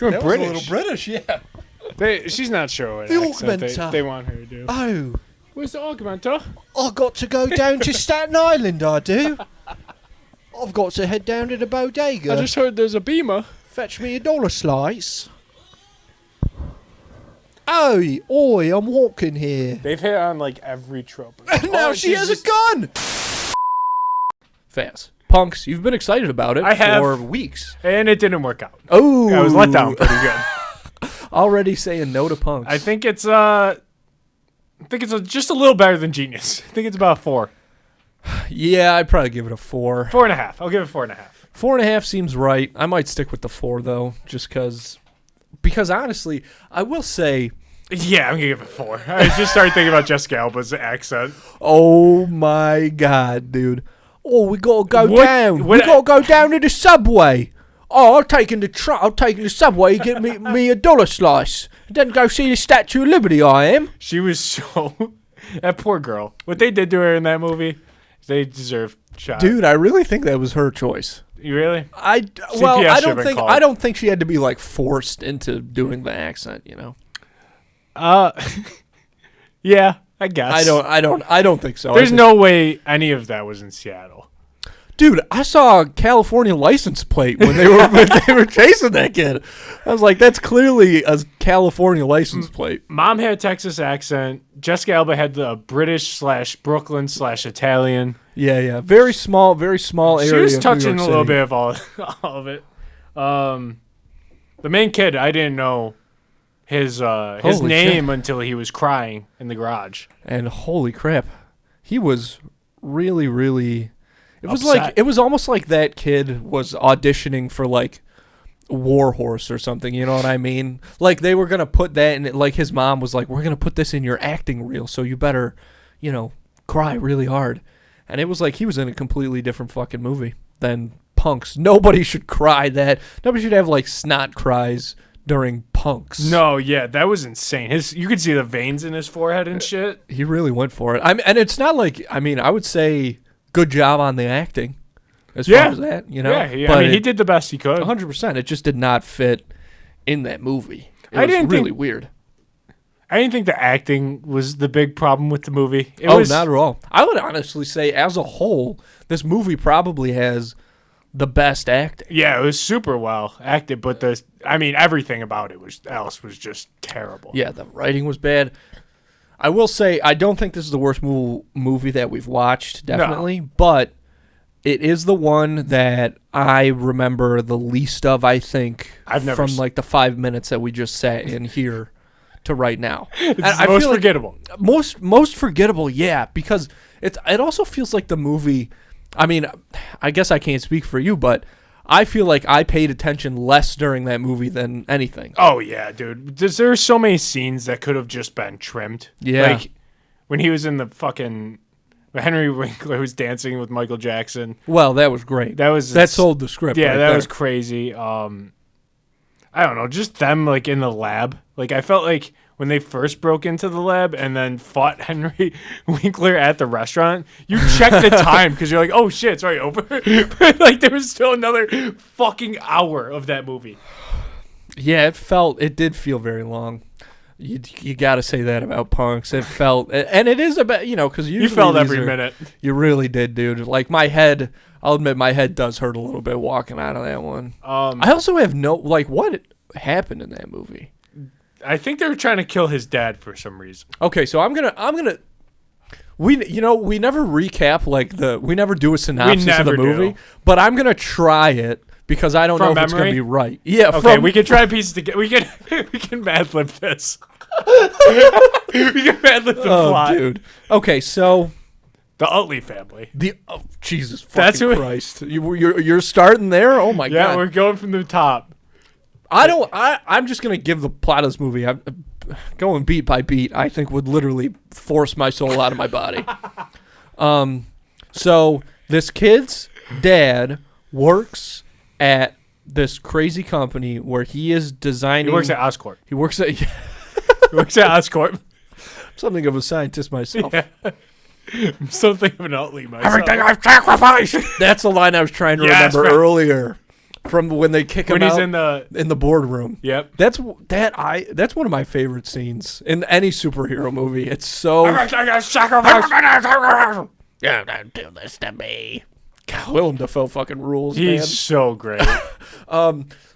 She went that British. was a little British, yeah. She's not sure what The accent augmenter. they want her to do. Oh, Where's the augmenter? I got to go down to Staten Island, I do. I've got to head down to the bodega. I just heard there's a beamer. Fetch me $1 slice. Oi, I'm walking here. They've hit on like every trope. Now she has a gun! Fast. Punks, you've been excited about it I have. for weeks. And it didn't work out. Oh, I was let down pretty good. Already saying no to Punks. I think it's just a little better than Genius. I think it's about 4. Yeah, I'd probably give it a 4. 4.5. I'll give it 4.5. 4.5 seems right. I might stick with the 4 though, just because honestly, I will say, Yeah, I'm gonna give it 4. I just started thinking about Jessica Alba's accent. oh my god, dude. Oh, we gotta go What- down. what- We gotta go down to the subway. Oh, I'm taking the subway. Get me $1 slice. Then go see the Statue of Liberty. I am. She was so that poor girl. What they did to her in that movie, they deserve shot. Dude, I really think that was her choice. You really? Well, CPS should've been called. I don't think she had to be like forced into doing the accent. You know. Yeah, I guess. I don't think so. There's no way any of that was in Seattle. Dude, I saw a California license plate when they were chasing that kid. I was like, that's clearly a California license plate. Mom had a Texas accent. Jessica Alba had the British/Brooklyn/Italian. Yeah. Very small area. She was of New touching York a little City. bit of all of it. The main kid, I didn't know his Holy name shit. until he was crying in the garage. And holy crap, he was really, really. It was Upset. like it was almost like that kid was auditioning for like War Horse or something. You know what I mean? Like they were gonna put that in. Like his mom was like, "We're gonna put this in your acting reel, so you better, cry really hard." And it was like he was in a completely different fucking movie than Punks. Nobody should cry that. Nobody should have like snot cries during Punks. No, yeah, that was insane. You could see the veins in his forehead and shit. He really went for it. And it's not like, I would say good job on the acting as far as that, Yeah, But he did the best he could. 100%. It just did not fit in that movie. I didn't really think- weird. I didn't think the acting was the big problem with the movie. It Not was, at all. I would honestly say, as a whole, this movie probably has the best acting. Yeah, it was super well acted, but everything about it was just terrible. Yeah, the writing was bad. I will say, I don't think this is the worst movie that we've watched, definitely, but it is the one that I remember the least of, I think, from like the 5 minutes that we just sat in here to right now. It's I most feel like forgettable. Most forgettable, yeah, because it also feels like the movie, I guess I can't speak for you, but I feel like I paid attention less during that movie than anything. Oh, yeah, dude. There's so many scenes that could have just been trimmed. Yeah. Like, when he was in the fucking... Henry Winkler was dancing with Michael Jackson. Well, that was great. That sold the script. Yeah, right that there. was crazy. I don't know, just them, like, in the lab. Like, I felt like when they first broke into the lab and then fought Henry Winkler at the restaurant, you check the time because you're like, oh, shit, it's already over. But, like, there was still another fucking hour of that movie. Yeah, it did feel very long. You got to say that about Punks. It felt, and it is about, because You felt every minute. You really did, dude. Like my head, I'll admit my head does hurt a little bit walking out of that one. I also have what happened in that movie? I think they were trying to kill his dad for some reason. Okay, so I'm gonna. We never recap we never do a synopsis of the movie, but I'm gonna try it. Because I don't know if it's going to be right. Yeah. Okay, we can try pieces together. We can Mad Lib this. We can Mad Lib the plot. Dude. Okay, so the Utley family. Jesus fucking Christ! You're starting there. Oh my god. Yeah, we're going from the top. I'm just gonna give the plot of this movie. I'm going beat by beat. I think would literally force my soul out of my body. So this kid's dad works at this crazy company where he is designing. He works at Oscorp. He works at Oscorp. Something of a scientist myself. Yeah. I'm still thinking of an Utley myself. Everything I've sacrificed. That's the line I was trying to remember earlier. from when they kick him when he's out in the boardroom. Yep. That's one of my favorite scenes in any superhero movie. It's so. Yeah, don't do this to me. God, Willem Dafoe fucking rules, man. He's so great.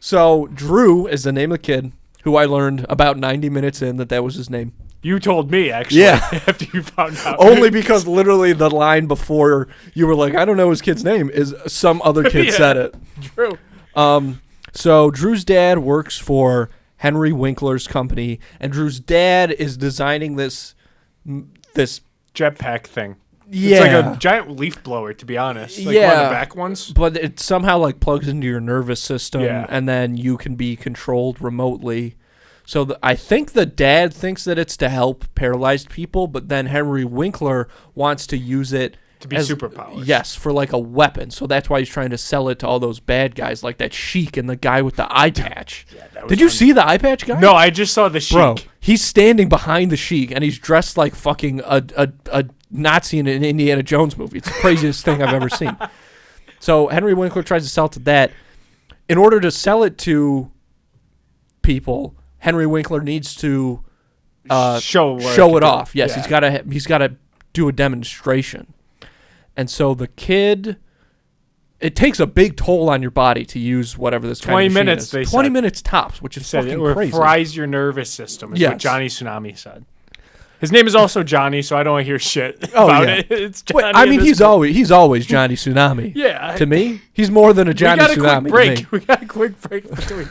So Drew is the name of the kid who I learned about 90 minutes in that was his name. You told me, actually, Yeah. after you found out. Only because literally the line before you were like, I don't know his kid's name, is some other kid Yeah. said it. Drew. So Drew's dad works for Henry Winkler's company, and Drew's dad is designing this Jetpack thing. yeah, It's like a giant leaf blower, to be honest. Like one of Yeah. the back ones. but it somehow like plugs into your nervous system, Yeah. and then you can be controlled remotely. So I think the dad thinks that it's to help paralyzed people, but then Henry Winkler wants to use it To be as superpowers. Yes, for like a weapon. So that's why he's trying to sell it to all those bad guys, like that Sheik and the guy with the eye patch. Yeah, that was Did you see the eye patch guy? No, I just saw the Sheik. Bro, he's standing behind the Sheik, and he's dressed like fucking a Nazi in an Indiana Jones movie. It's the craziest thing I've ever seen. So Henry Winkler tries to sell it to that. In order to sell it to people, Henry Winkler needs to show it off. Yes, Yeah. he's got to do a demonstration. And so the kid, it takes a big toll on your body to use whatever this 20 kind of machine minutes, is. they 20 said. minutes tops, which is Said fucking it or crazy. fries your nervous system, is Yes. what Johnny Tsunami said. His name is also Johnny, so I don't want to hear shit Oh, about yeah. it. It's Johnny. Wait, I mean, and he's always Johnny Tsunami. Yeah. To me, he's more than a Johnny we got a Tsunami. quick break. To me. We got a quick break between.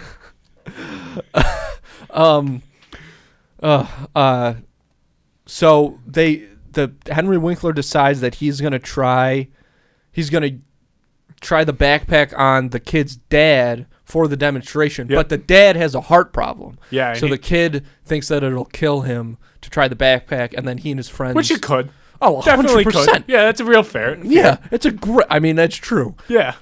So the Henry Winkler decides that he's gonna try the backpack on the kid's dad for the demonstration, Yep. but the dad has a heart problem. Yeah. So the kid thinks that it'll kill him to try the backpack, and then he and his friends. which it could. oh, Definitely 100%. could. Yeah, that's a real fair. Yeah, it's a great. I mean, that's true. Yeah.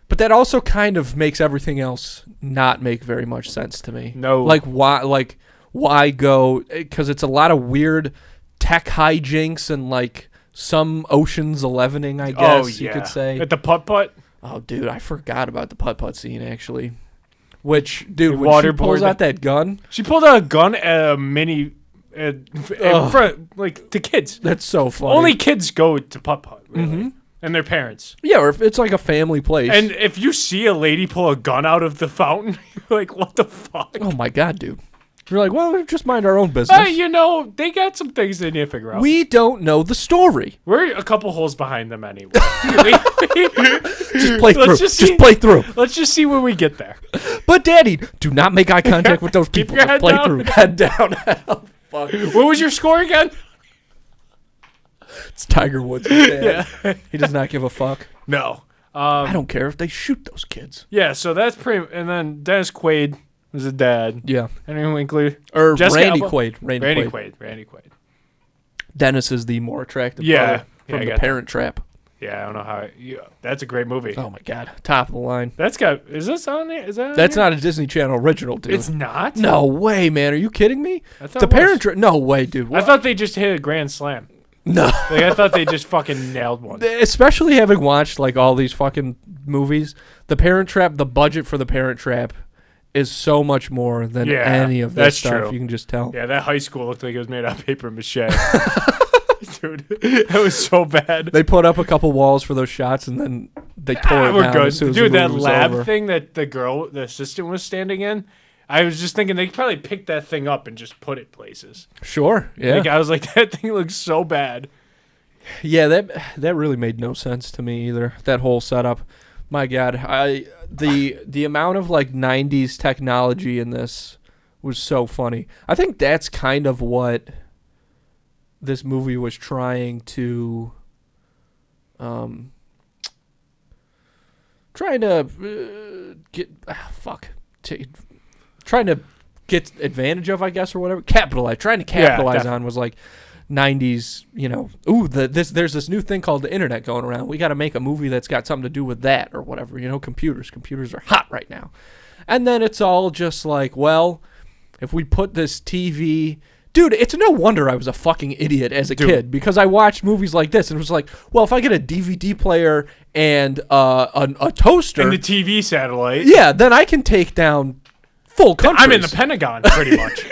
But that also kind of makes everything else not make very much sense to me. No. Like why go? Because it's a lot of weird tech hijinks and like some Ocean's 11ing, I guess you could say. At the putt-putt. Oh, dude, I forgot about the putt-putt scene actually. Which, dude, The when she waterboard pulls out that gun, She pulled out a gun at a mini... in front, like, to kids. that's so funny. Only kids go to putt-putt, really. Mhm. And their parents. Yeah, or if it's like a family place. And if you see a lady pull a gun out of the fountain, you're like, what the fuck? oh my god, dude. You're like, well, just mind our own business. You know, they got some things they need to figure out. We don't know the story. We're a couple holes behind them anyway. Just play through. Let's Just see- play through. Let's just see when we get there. But Daddy, do not make eye contact with those Keep people. your Just head play down. through. Head down. Oh, fuck. What was your score again? It's Tiger Woods' dad. Yeah. He does not give a fuck. No. I don't care if they shoot those kids. Yeah, so that's pretty... And then Dennis Quaid was a dad. Yeah. Henry Winkler. Or Jessica Randy Alba? Quaid. Randy Quaid. Dennis is the more attractive Yeah. brother Yeah, from I The got Parent Trap. Yeah, I don't know how... that's a great movie. Oh, my God. Top of the line. That's got... Is this on there? Is that on That's here? not a Disney Channel original, dude. It's not? No way, man. Are you kidding me? I thought The it was. Parent Trap? No way, dude. I thought they just hit a grand slam. No. Like, I thought they just fucking nailed one. Especially having watched like all these fucking movies, The Parent Trap, the budget for The Parent Trap is so much more than Yeah, any of that's this stuff. true. You can just tell. Yeah, that high school looked like it was made out of paper mache. Dude, that was so bad. They put up a couple walls for those shots, and then they tore it We're down good. as soon as Dude, the that movie was lab over. thing that the assistant was standing in, I was just thinking they probably picked that thing up and just put it places. Sure, yeah, Like, I was like, that thing looks so bad. yeah. That really made no sense to me either. That whole setup. My God, the amount of like '90s technology in this was so funny. I think that's kind of what this movie was trying to trying to get advantage of, I guess, or whatever. Trying to capitalize definitely. on was like 90s, there's this new thing called the internet going around. We got to make a movie that's got something to do with that or whatever, computers are hot right now. And then it's all just like, well, if we put this TV Dude, it's no wonder I was a fucking idiot as a kid because I watched movies like this and it was like, well, if I get a DVD player and a toaster And the TV satellite. yeah, then I can take down full countries. I'm in the Pentagon, pretty much.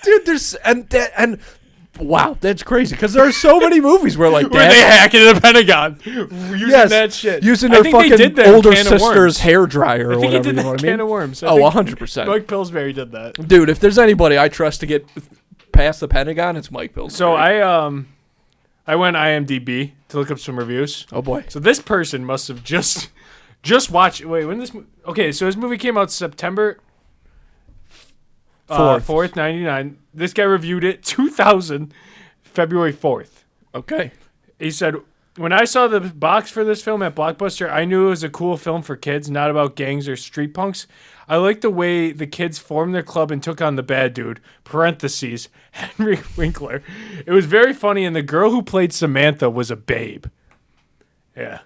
Dude, and wow, that's crazy because there are so many movies where like Where they hack into the Pentagon using that shit. using I their think they fucking did that in older Can of Worms. sister's hair dryer or I think whatever. he did you know that what I Can mean? of Worms. Oh, 100%. Mike Pillsbury did that. Dude, if there's anybody I trust to get past the Pentagon, it's Mike Pillsbury. So I went IMDb to look up some reviews. oh boy, So this person must have just watched. Wait, when this? Okay, so his movie came out September 4th, 99. This guy reviewed it 2000, February 4th. okay. He said, when I saw the box for this film at Blockbuster, I knew it was a cool film for kids, not about gangs or street punks. I liked the way the kids formed their club and took on the bad dude, parentheses, Henry Winkler. It was very funny, and the girl who played Samantha was a babe. Yeah.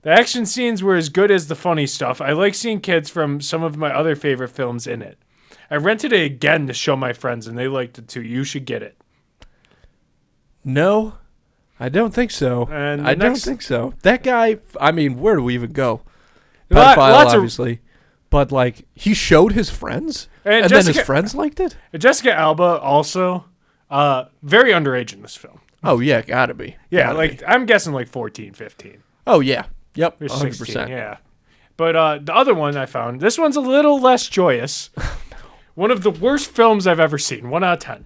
The action scenes were as good as the funny stuff. I like seeing kids from some of my other favorite films in it. I rented it again to show my friends, and they liked it too. You should get it. No, I don't think so. And I don't think so. That guy, I mean, where do we even go? Lot- Pedophile, lots of- obviously. But, like, he showed his friends? And And, then Jessica- his friends liked it? Jessica Alba also, very underage in this film. Oh, yeah, gotta be. Yeah, Gotta like be. I'm guessing like 14, 15. Oh, yeah. Yep, Or 100%. 16, yeah. But the other one I found, this one's a little less joyous. One of the worst films I've ever seen. 1 out of 10.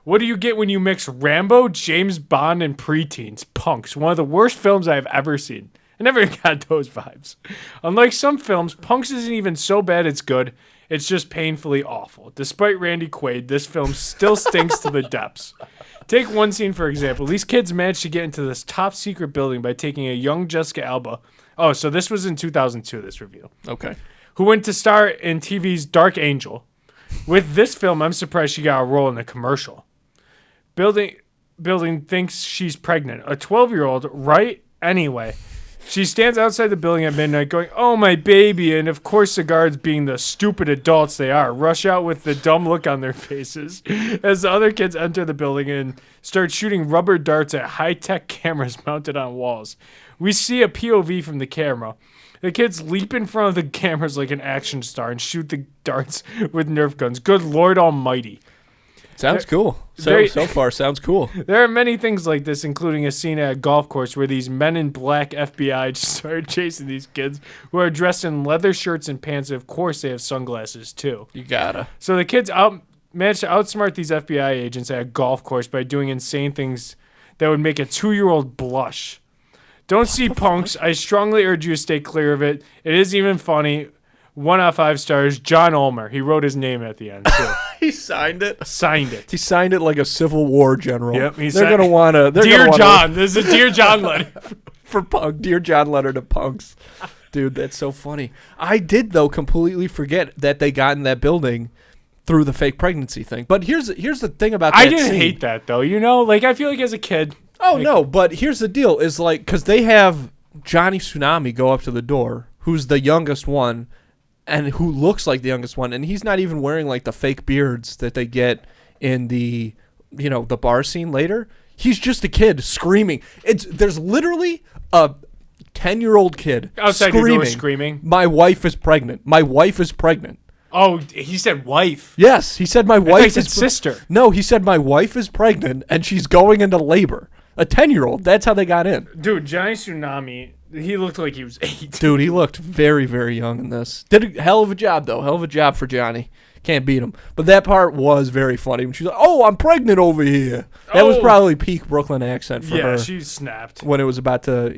What do you get when you mix Rambo, James Bond, and preteens? Punks. One of the worst films I've ever seen. I never got those vibes. Unlike some films, Punks isn't even so bad it's good. It's just painfully awful. Despite Randy Quaid, this film still stinks to the depths. Take one scene, for example. These kids managed to get into this top secret building by taking a young Jessica Alba. Oh, so this was in 2002, this review. Okay. Who went to star in TV's Dark Angel. With this film, I'm surprised she got a role in the commercial. Building thinks she's pregnant. A 12-year-old, right? Anyway, she stands outside the building at midnight going, "Oh, my baby," and of course the guards, being the stupid adults they are, rush out with the dumb look on their faces as the other kids enter the building and start shooting rubber darts at high-tech cameras mounted on walls. We see a POV from the camera. The kids leap in front of the cameras like an action star and shoot the darts with Nerf guns. Good Lord Almighty. Sounds cool. Very- So far, sounds cool. There are many things like this, including a scene at a golf course where these men in black FBI just start chasing these kids who are dressed in leather shirts and pants, and of course they have sunglasses too. You gotta. So the kids manage to outsmart these FBI agents at a golf course by doing insane things that would make a 2-year-old blush. Don't see Punks. I strongly urge you to stay clear of it. It isn't even funny. 1 out of 5 stars. John Ulmer. He wrote his name at the end too. He signed it. Signed it. He signed it like a Civil War general. Yep, They're gonna wanna. Dear John. This is a Dear John letter. For Punk, Dear John letter to Punks. Dude, that's so funny. I did though completely forget that they got in that building through the fake pregnancy thing. But here's the thing about that I didn't scene. hate that though. You know, like I feel like as a kid. Oh no, but here's the deal: is like because they have Johnny Tsunami go up to the door, who's the youngest one, and who looks like the youngest one, and he's not even wearing like the fake beards that they get in the the bar scene later. He's just a kid screaming. There's literally a 10-year-old kid Outside your door screaming. My wife is pregnant. My wife is pregnant. Oh, he said wife. Yes, he said my I thought he wife said is sister. No, he said my wife is pregnant and she's going into labor. A 10-year-old. That's how they got in. Dude, Johnny Tsunami, he looked like he was 8. Dude, he looked very, very young in this. Did a hell of a job, though. Hell of a job for Johnny. Can't beat him. But that part was very funny. When she's like, "Oh, I'm pregnant over here." That was Oh. probably peak Brooklyn accent for her. Yeah, she snapped. When it was about to,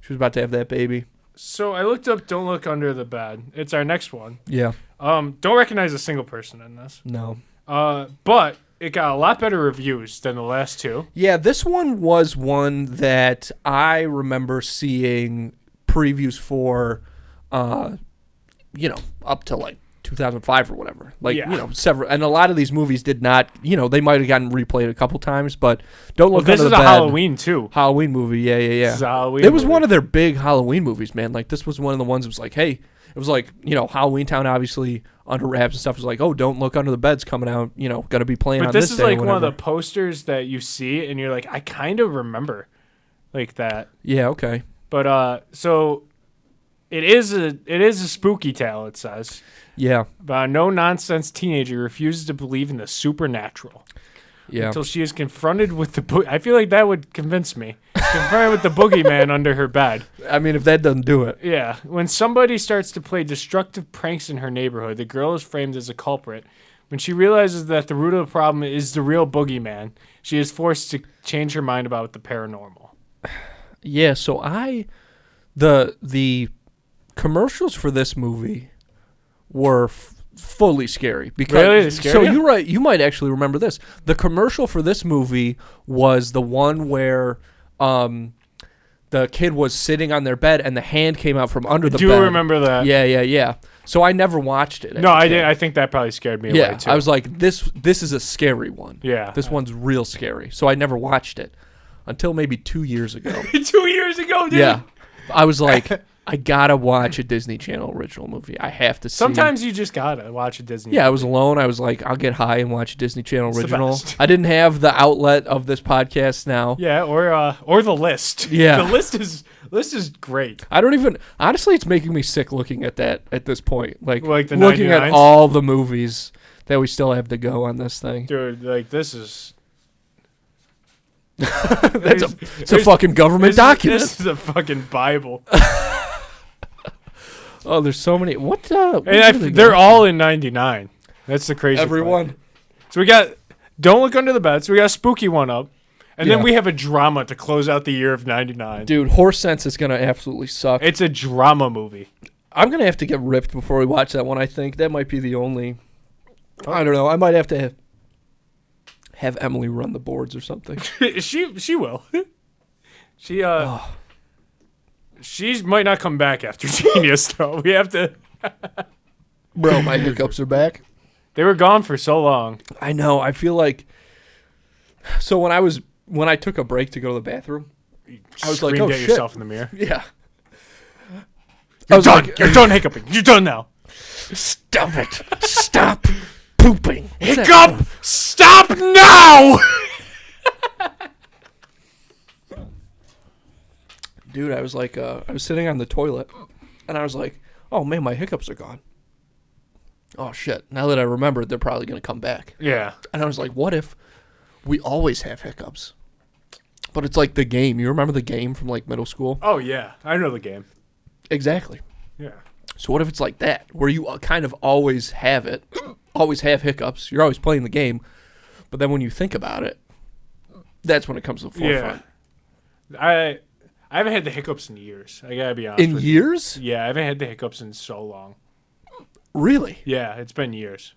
she was about to have that baby. So I looked up Don't Look Under the Bed. It's our next one. Yeah. Don't recognize a single person in this. No. But it got a lot better reviews than the last two. Yeah, this one was one that I remember seeing previews for, up to like 2005 or whatever. Like, Yeah. several. And a lot of these movies did not, they might have gotten replayed a couple times, but Don't Look This Under is the a Bed. Halloween too. Halloween movie, yeah. This is a Halloween It was movie. one of their big Halloween movies, man. Like, this was one of the ones that was like, hey, was like, Halloween Town, obviously under wraps and stuff. It was like, oh, don't look under the bed's coming out. Gonna be playing But on this this is day. like one of whenever. the posters that you see, and you're like, I kind of remember, like that. Yeah. Okay. But so it is a spooky tale. It says Yeah. about a no nonsense teenager refuses to believe in the supernatural. Yeah. Until she is confronted with the I feel like that would convince me. Confronted with the boogeyman under her bed. I mean, if that doesn't do it. Yeah. When somebody starts to play destructive pranks in her neighborhood, the girl is framed as a culprit. When she realizes that the root of the problem is the real boogeyman, she is forced to change her mind about the paranormal. Yeah. So the commercials for this movie were fully scary because Really? They scared so you? you're right, you might actually remember this. The commercial for this movie was the one where the kid was sitting on their bed and the hand came out from under the Do bed. you remember that? Yeah. So I never watched it. No, I didn't. I think that probably scared me away too. I was like, this is a scary one. Yeah. This one's real scary. So I never watched it until maybe 2 years ago. 2 years ago, dude. Yeah. I was like, I gotta watch a Disney Channel original movie. I have to see. Sometimes you just gotta watch a Disney. Yeah, I was alone. I was like, I'll get high and watch a Disney Channel It's the original. best. I didn't have the outlet of this podcast now. Yeah, or the list. Yeah. The list is great. I don't even honestly, it's making me sick looking at that at this point. Like the looking at 99s? all the movies that we still have to go on this thing. Dude, like this is It's a fucking government document. This is a fucking Bible. Oh, there's so many. What? They're all in 99. That's the crazy everyone. part. So we got Don't Look Under the Bed. So we got a spooky one up. And then Yeah. we have a drama to close out the year of 99. Dude, Horse Sense is gonna absolutely suck. It's a drama movie. I'm gonna have to get ripped before we watch that one. I think that might be the only. I don't know. I might have to have Emily run the boards or something. she will. She might not come back after Genius though. We have to. Bro, my hiccups are back. They were gone for so long. I know. I feel like. So when I took a break to go to the bathroom, I was like, Screamed "Oh at shit!" yourself in the mirror. Yeah. You're done. You're done hiccuping. You're done now. Stop it! Stop pooping! Hiccup! Stop now! Dude, I was like, I was sitting on the toilet, and I was like, "Oh man, my hiccups are gone." Oh shit! Now that I remembered, they're probably gonna come back. Yeah. And I was like, "What if we always have hiccups?" But it's like the game. You remember the game from like middle school? Oh yeah, I know the game. Exactly. Yeah. So what if it's like that, where you kind of always have it, always have hiccups. You're always playing the game, but then when you think about it, that's when it comes to the forefront. Yeah. I haven't had the hiccups in years. I gotta be honest. In with years? you. Yeah, I haven't had the hiccups in so long. Really? Yeah, it's been years.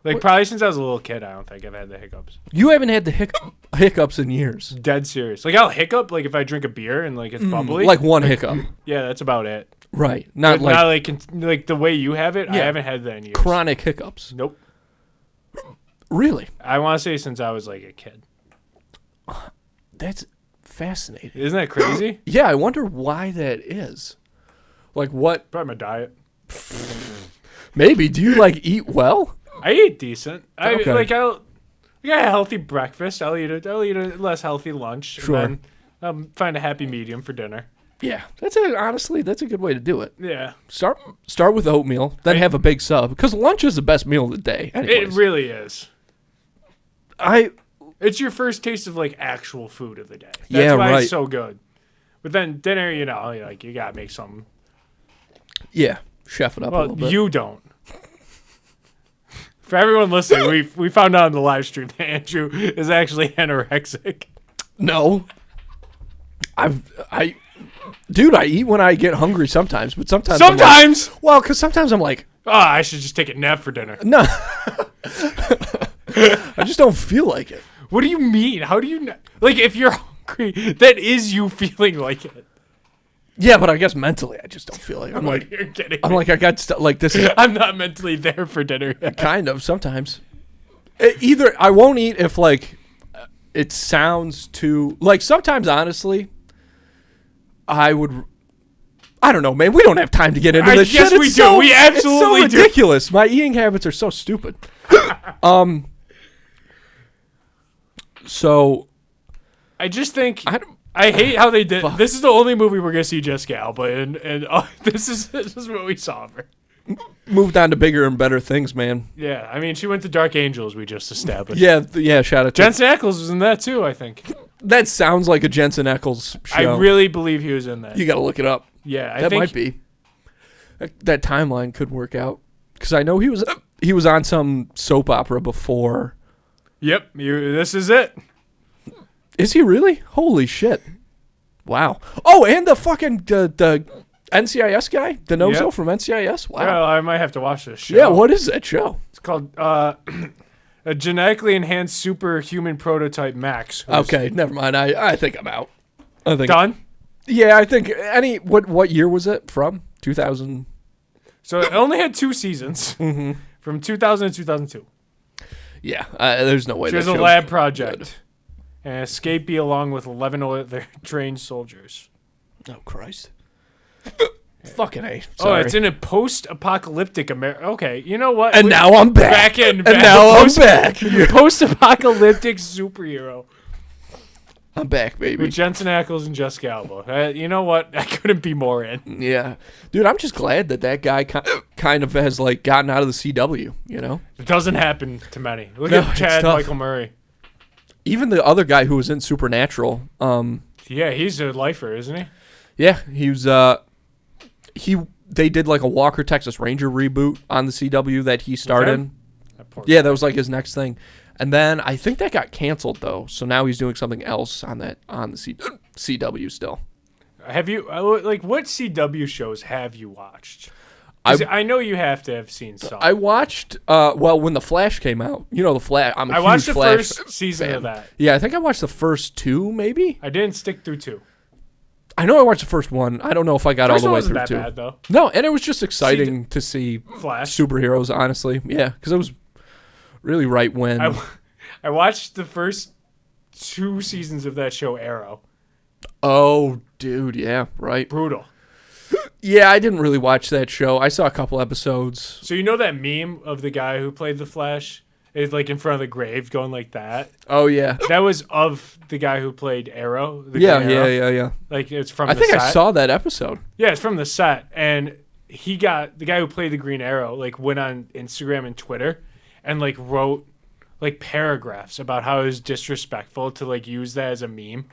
Like probably since I was a little kid, I don't think I've had the hiccups. You haven't had the hiccups in years. Dead serious. Like I'll hiccup like if I drink a beer and like it's bubbly. Like one hiccup. Yeah, that's about it. Right. Not But like not like the way you have it. I Yeah. haven't had that in years. chronic hiccups. Nope. Really? I want to say since I was like a kid. That's fascinating. Isn't that crazy? Yeah, I wonder why that is. Like what? Probably my diet. Maybe. Do you like eat well? I eat decent. Okay. I'll get a healthy breakfast. I'll eat a less healthy lunch. Sure. And then find a happy medium for dinner. Yeah. Honestly, that's a good way to do it. Yeah. Start with oatmeal, then have a big sub, because lunch is the best meal of the day. It Anyways. really is. I It's your first taste of like actual food of the day. That's Yeah, why right. it's so good. But then dinner, like you gotta make something. yeah, chef it up a Well, little bit. you don't. For everyone listening, we found out on the live stream that Andrew is actually anorexic. No. Dude, I eat when I get hungry sometimes, but sometimes I'm like- Sometimes. well, because sometimes I'm like, Oh, I should just take a nap for dinner. no. I just don't feel like it. What do you mean? How do you not? Like, if you're hungry, that is you feeling like it. Yeah, but I guess mentally I just don't feel like it. I'm like, You're kidding I'm me. like, I got stuff like this is I'm not mentally there for dinner yet. kind of sometimes. Either I won't eat if like it sounds too like sometimes honestly I I don't know, man. We don't have time to get into this yes, shit. we It's do. so, We absolutely it's do. so ridiculous. My eating habits are so stupid. So I just think I don't- I hate how they did. Fuck. This is the only movie we're gonna see Jessica Alba, and this is what we saw of her. moved on to bigger and better things, man. Yeah, I mean, she went to Dark Angels. We just established. Yeah, yeah. Shout out to Jensen Ackles was in that too. I think. that. Sounds like a Jensen Ackles show. I really believe he was in that. You got to look it up. Yeah, I That think might be. That timeline could work out because I know he was on some soap opera before. Yep, this is it. Is he really? Holy shit! Wow. Oh, and the fucking the NCIS guy, Denozo Yep. from NCIS. Wow. Well, I might have to watch this show. Yeah. What is that show? It's called a genetically enhanced superhuman prototype Max. who's Okay, never mind. I think I'm out. I think. done. Yeah, I think what year was it from? 2000. So it only had 2 seasons Mm-hmm. from 2000 to 2002. Yeah, there's no way. She was that a show's lab good. project. And escapee along with 11 other trained soldiers. Oh Christ. Fucking A. Oh, Sorry. it's in a post-apocalyptic America. Okay, you know what? And now I'm back. Back in. And now I'm back. Post-apocalyptic superhero I'm back, baby. with Jensen Ackles and Jessica Alba. You know what? I couldn't be more in. Yeah, dude, I'm just glad that guy kind of has like gotten out of the CW. You know, It doesn't happen to many. Look No, at it's Chad tough. Michael Murray. even the other guy who was in Supernatural. Yeah, he's a lifer, isn't he? Yeah, he was. They did like a Walker Texas Ranger reboot on the CW that he starred Okay. in. That poor Yeah, that was like his next thing. And then I think that got canceled though, so now he's doing something else on the CW still. Have you what CW shows have you watched? 'Cause I know you have to have seen some. I watched when The Flash came out. You know The Flash. I'm a I huge watched the Flash first season fan. of that. Yeah, I think I watched the first 2 maybe. I didn't stick through 2. I know I watched the first one. I don't know if I got First all the one way wasn't through that 2. bad though. No, and it was just exciting to see Flash. superheroes, honestly. Yeah, because it was really right when. I watched the first 2 seasons of that show, Arrow. Oh, dude, yeah, right. Brutal. Yeah, I didn't really watch that show. I saw a couple episodes. So you know that meme of the guy who played the Flash is like in front of the grave going like that? Oh yeah, That was of the guy who played Arrow. The yeah, Green Arrow. yeah. Like it's from I the think set. I saw that episode. Yeah, it's from the set. And the guy who played the Green Arrow, like went on Instagram and Twitter and like wrote like paragraphs about how it was disrespectful to like use that as a meme.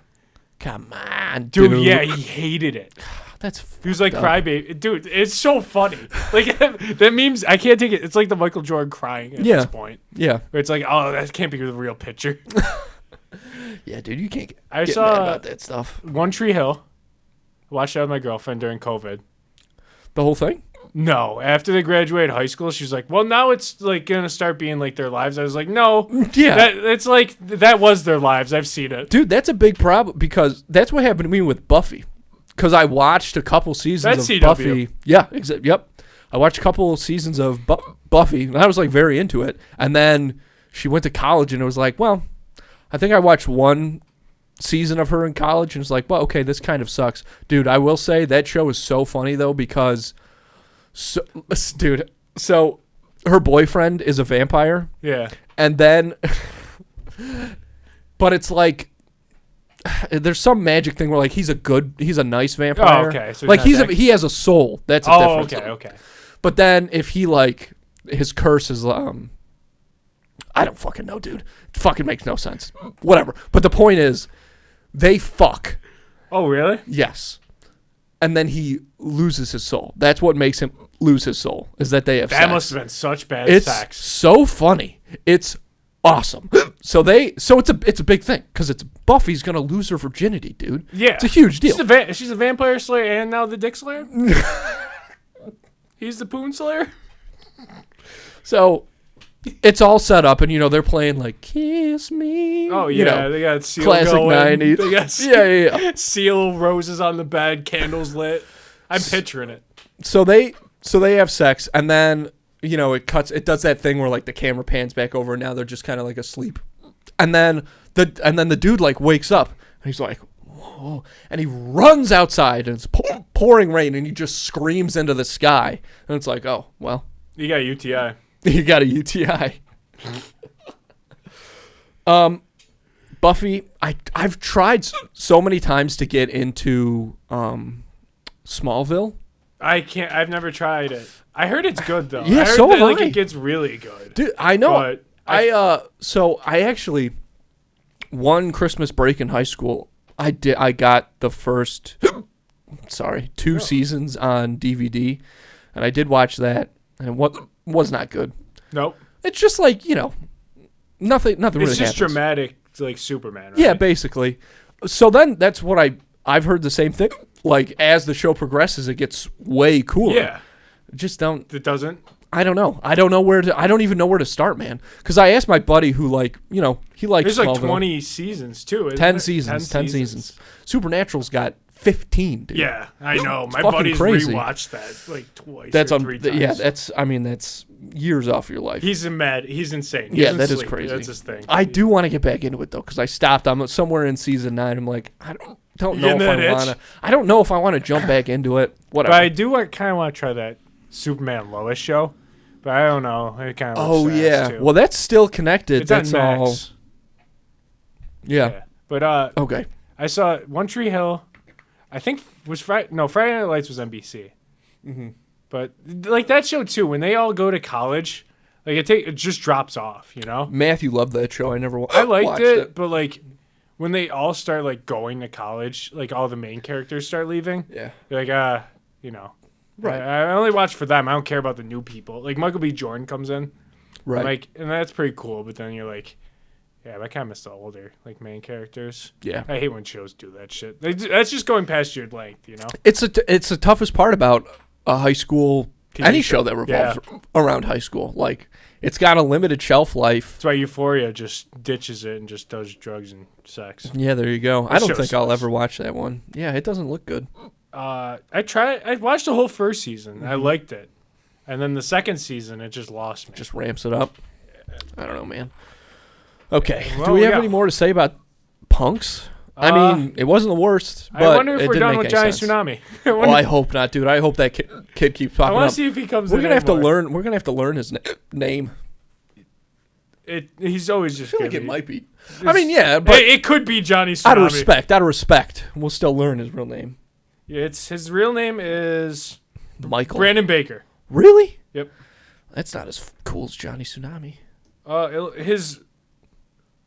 Come on, Dude, yeah, he hated it. That's He was like up. crybaby. Dude, it's so funny. Like that meme's I can't take it. It's like the Michael Jordan crying at Yeah. this point. yeah, Where it's like, oh, that can't be the real picture. yeah, dude. You can't get I mad saw about that stuff. One Tree Hill. Watched that with my girlfriend during COVID. The whole thing. No, after they graduated high school, she's like, well, now it's like gonna start being like their lives. I was like, no, Yeah, it's like that was their lives. I've seen it. dude, that's a big problem because that's what happened to me with Buffy. Because I watched a couple seasons That's of CW. Buffy. Yeah, yep. I watched a couple seasons of Buffy, and I was like very into it. And then she went to college, and it was like, well, I think I watched one season of her in college, and it's like, well, okay, this kind of sucks, dude. I will say that show is so funny though because, dude, so her boyfriend is a vampire, Yeah. and then, but it's like. There's some magic thing where like he's a nice vampire. Oh, okay. So like he's not he has a soul. That's a Oh, difference. okay. But then if he like his curse is I don't fucking know, dude. It fucking makes no sense. Whatever. But the point is, they fuck. Oh, really? Yes. And then he loses his soul. That's what makes him lose his soul. Is that they have That sex. must have been such bad It's sex. so funny. It's awesome. So it's a big thing because it's Buffy's gonna lose her virginity, dude. Yeah. It's a huge deal. She's a vampire slayer and now the Dick Slayer? He's the P.U.N.K.S Slayer? So it's all set up, and they're playing like "Kiss Me." Oh, yeah. They got Seal classic going. 90s. They got Yeah. Seal roses on the bed, candles lit. I'm picturing it. So they have sex, and then it cuts. It does that thing where like the camera pans back over, and now they're just kind of like asleep, and then the dude like wakes up, and he's like, "Whoa!" and he runs outside, and it's pouring rain, and he just screams into the sky. And it's like, oh, well, You got UTI. you got a UTI. Buffy, I've tried so many times to get into Smallville. I can't. I've never tried it. I heard it's good though. Yeah, I heard so that, have like I. it gets really good. Dude, I know. But I actually one Christmas break in high school, I got the first two seasons on DVD, and I did watch that, and what was not good. Nope. It's just like, nothing really It's just happens. dramatic, like Superman. Right? Yeah, basically. So then that's what I've heard the same thing. Like, as the show progresses, it gets way cooler. Yeah. Just don't. It doesn't. I don't know. I don't even know where to start, man. Because I asked my buddy who, he likes There's like Smallville. 20 seasons too. Isn't 10 it? seasons. 10 seasons. Supernatural's got 15, dude. Yeah, I know. My fucking buddy's crazy. rewatched that like twice. That's or 3 times. Yeah, that's years off your life. He's insane. He Yeah, doesn't that is sleep. crazy. That's his thing. I do want to get back into it though, because I stopped. I'm somewhere in season 9. I'm like, I don't know getting if that I itch? want to. I don't know if I want to jump back into it. Whatever. But I do kind of want to try that Superman Lois show. But I don't know. It kind of Oh yeah. too. Well, that's still connected. It's That's on all. Max. Yeah. But Okay. I saw One Tree Hill. I think was Friday. No, Friday Night Lights was NBC. Mm-hmm. But like that show too, when they all go to college, like it just drops off. Matthew loved that show. I never. I liked watched it, but like when they all start like going to college, like all the main characters start leaving. Yeah. Like Right. I only watch for them. I don't care about the new people. Like Michael B. Jordan comes in. Right. Like, and that's pretty cool. But then you're like, yeah, I kind of miss the older like main characters. Yeah. I hate when shows do that shit. That's just going past your length, It's the toughest part about a high school any show that revolves around high school. Like, it's got a limited shelf life. That's why Euphoria just ditches it and just does drugs and sex. Yeah, there you go. I don't show think I'll sucks. ever watch that one. Yeah, it doesn't look good. I watched the whole first season. I liked it, and then the second season it just lost me. Just ramps it up. I don't know, man. Okay. Well, Do we have got- any more to say about Punks? I mean, it wasn't the worst, but I wonder if it we're didn't done make with any Johnny sense. Tsunami. Oh, I hope not, dude. I hope that kid keeps I popping want up. to see if he comes. We're in gonna have to anymore. learn. We're gonna have to learn his name. He's always just. I feel gonna like it be- might be. Just- I mean, yeah, but it could be Johnny Tsunami. out of respect, we'll still learn his real name. Yeah, his real name is Michael. Brandon Baker. Really? Yep. That's not as cool as Johnny Tsunami.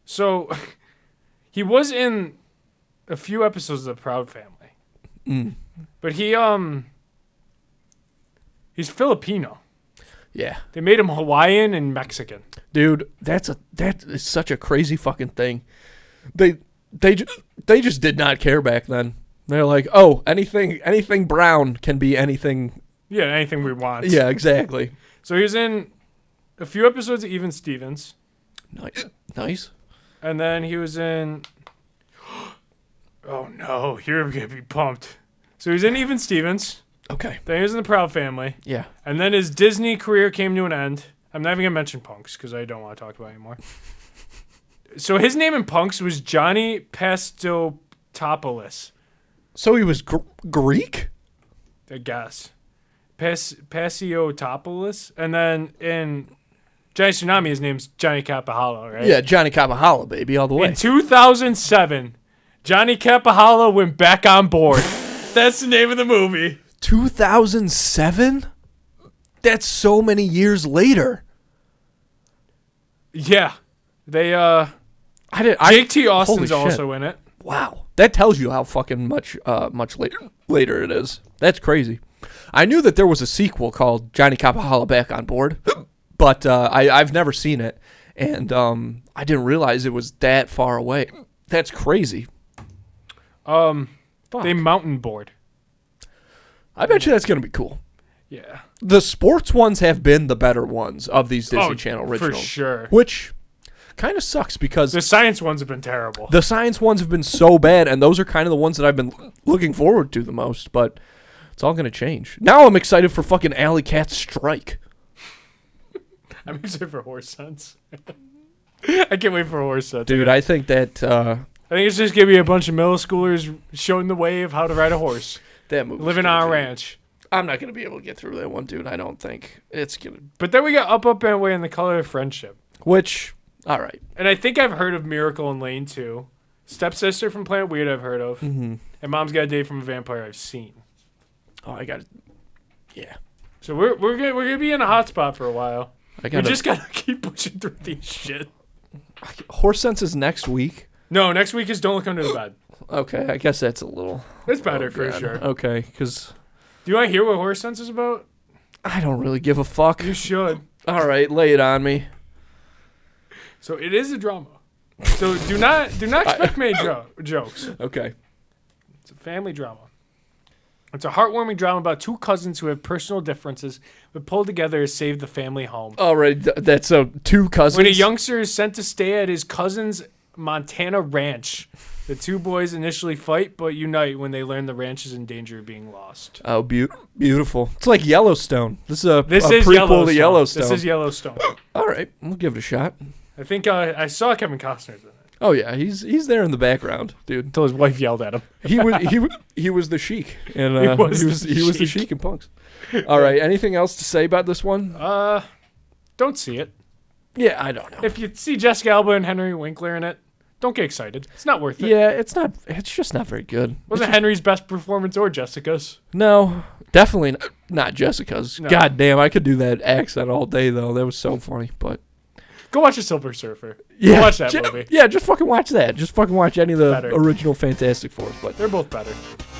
So he was in a few episodes of The Proud Family. But he's Filipino. Yeah, They made him Hawaiian and Mexican. dude, that is such a crazy fucking thing. They just did not care back then. They're like, oh, anything brown can be anything. Yeah, anything we want. Yeah, exactly. So he was in a few episodes of Even Stevens. Nice. And then he was in... Oh, no. You're going to be pumped. So he was in Even Stevens. Okay. Then he was in The Proud Family. Yeah. And then his Disney career came to an end. I'm not even going to mention Punks because I don't want to talk about it anymore. So his name in Punks was Johnny Pastotopoulos, So he was Greek? I guess. Pastotopoulos. And then in Johnny Tsunami, his name's Johnny Capahala, right? Yeah, Johnny Capahala, baby, all the way. In 2007, Johnny Capahala went back on board. That's the name of the movie. 2007? That's so many years later. Yeah. They, Jake T. Austin's also in it. Wow. That tells you how fucking much later it is. That's crazy. I knew that there was a sequel called Johnny Capahala Back on Board, but I've never seen it, and I didn't realize it was that far away. That's crazy. Fuck. They mountain board. I bet you that's going to be cool. Yeah. The sports ones have been the better ones of these Disney Channel originals. For sure. Which kind of sucks because The science ones have been terrible. the science ones have been so bad, and those are kind of the ones that I've been looking forward to the most, but it's all going to change. Now I'm excited for fucking Alley Cat's Strike. I'm excited for Horse Sense. I can't wait for Horse Sense. Dude, I think that... I think it's just going to be a bunch of middle schoolers showing the way of how to ride a horse. That movie. Living on a ranch. I'm not gonna be able to get through that one, dude. I don't think it's gonna. But then we got Up and Away and The Color of Friendship. Which, all right. And I think I've heard of Miracle in Lane 2. Stepsister from Planet Weird I've heard of. Mm-hmm. And Mom's Got a Date from a Vampire I've seen. Oh, I got it. Yeah. So we're gonna be in a hot spot for a while. We just gotta keep pushing through these shit. Horse Sense is next week. No, next week is Don't Look Under the Bed. Okay, I guess that's a little. It's better for sure. Okay, because Do you want to hear what Horse Sense is about? I don't really give a fuck. You should. All right, lay it on me. So it is a drama. So do not expect many jokes. Okay. It's a family drama. It's a heartwarming drama about two cousins who have personal differences but pull together to save the family home. All right, that's two cousins. When a youngster is sent to stay at his cousin's Montana ranch, the two boys initially fight but unite when they learn the ranch is in danger of being lost. Oh, beautiful. It's like Yellowstone. This is a Prequel prequel to Yellowstone. This is Yellowstone. All right, we'll give it a shot. I think I saw Kevin Costner's in it. Oh yeah, he's there in the background, dude. Until his wife yelled at him. He was the Sheik, and he was the Sheik in Punks. All right, anything else to say about this one? Don't see it. Yeah, I don't know. If you see Jessica Alba and Henry Winkler in it, don't get excited. It's not worth it. Yeah, it's not. It's just not very good. Wasn't Henry's best performance or Jessica's? No, definitely not Jessica's. No. God damn, I could do that accent all day though. That was so funny. But go watch The Silver Surfer. yeah, Go watch that movie. Yeah, just fucking watch that. Just fucking watch any of the Better. original Fantastic Fours. But They're both better.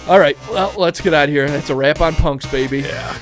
all right, well, let's get out of here. That's a wrap on Punks, baby. Yeah.